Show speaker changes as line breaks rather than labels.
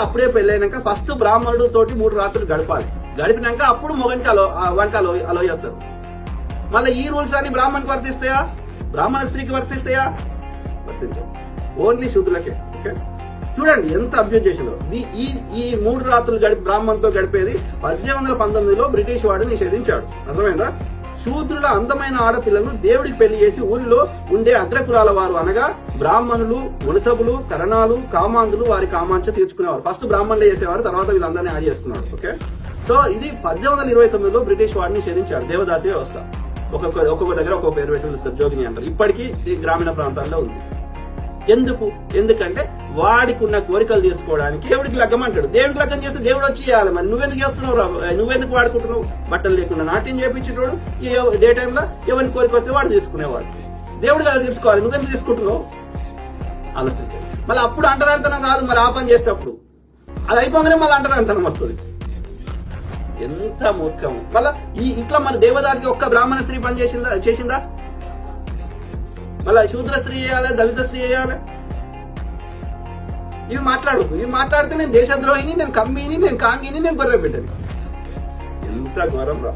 అప్పుడే పెళ్ళైనాక ఫస్ట్ బ్రాహ్మణుడు తోటి 3 రాత్రులు గడపాలి. గడిపినాక అప్పుడు మొగనికి వంట అలో చేస్తారు. మళ్ళీ ఈ రూల్స్ అన్ని బ్రాహ్మణ్కి వర్తిస్తాయా, బ్రాహ్మణ స్త్రీకి వర్తిస్తాయా? వర్తించవు. ఓన్లీ శూద్రులకే. ఓకే, చూడండి ఎంత అబ్యూజ్ చేసిందో. ఈ 3 రాత్రులు బ్రాహ్మణ్తో గడిపేది 1819లో బ్రిటిష్ వాడు నిషేధించాడు. అర్థమైందా? శూద్రుల అందమైన ఆడపిల్లలను దేవుడికి పెళ్లి చేసి ఊరిలో ఉండే అగ్రకులాల వారు అనగా బ్రాహ్మణులు, మునసబులు, కరణాలు, కామాంధులు వారి కామాంచ తీర్చుకునేవారు. ఫస్ట్ బ్రాహ్మణులు చేసేవారు, తర్వాత వీళ్ళందరినీ యాడ్ చేసుకున్నారు. ఓకే, సో ఇది 1829లో బ్రిటిష్ వాడిని నిషేధించాడు దేవదాసి వ్యవస్థ. ఒక్కొక్క దగ్గర ఒక్కొక్క పేరు పెట్టి పిలుస్తారు, జోగిని అంటారు. ఇప్పటికీ ఈ గ్రామీణ ప్రాంతాల్లో ఉంది. ఎందుకంటే వాడికి ఉన్న కోరికలు తీర్చుకోవడానికి దేవుడికి లగ్గం అంటాడు. దేవుడికి లగ్గం చేస్తే దేవుడు వచ్చి చేయాలి. మరి నువ్వెందుకు చేస్తున్నావు? నువ్వెందుకు వాడుకుంటున్నావు? బట్టలు లేకుండా నాట్యం చేయించేటోడు డే టైంలో ఎవరిని కోరిక వస్తే వాడు తీసుకునేవాడు. దేవుడు కదా తీర్చుకోవాలి, నువ్వెందుకు తీసుకుంటున్నావు? ఆలోచించాలి. మళ్ళీ అప్పుడు అంటరానితనం రాదు. మరి ఆ పని చేసేటప్పుడు అది అయిపోగానే మళ్ళీ అంటరానితనం వస్తుంది. ఎంత మూర్ఖము. మళ్ళీ ఇట్లా మన దేవదాసికి ఒక్క బ్రాహ్మణ స్త్రీ పని చేసిందా? మళ్ళీ శూద్ర స్త్రీ చేయాలి, దళిత స్త్రీ చేయాలి. ఇవి మాట్లాడితే నేను దేశద్రోహిని, నేను కమ్మిని, నేను కాంగిని, నేను గొర్రె బిడ్డని. ఎంత ఘోరం రా.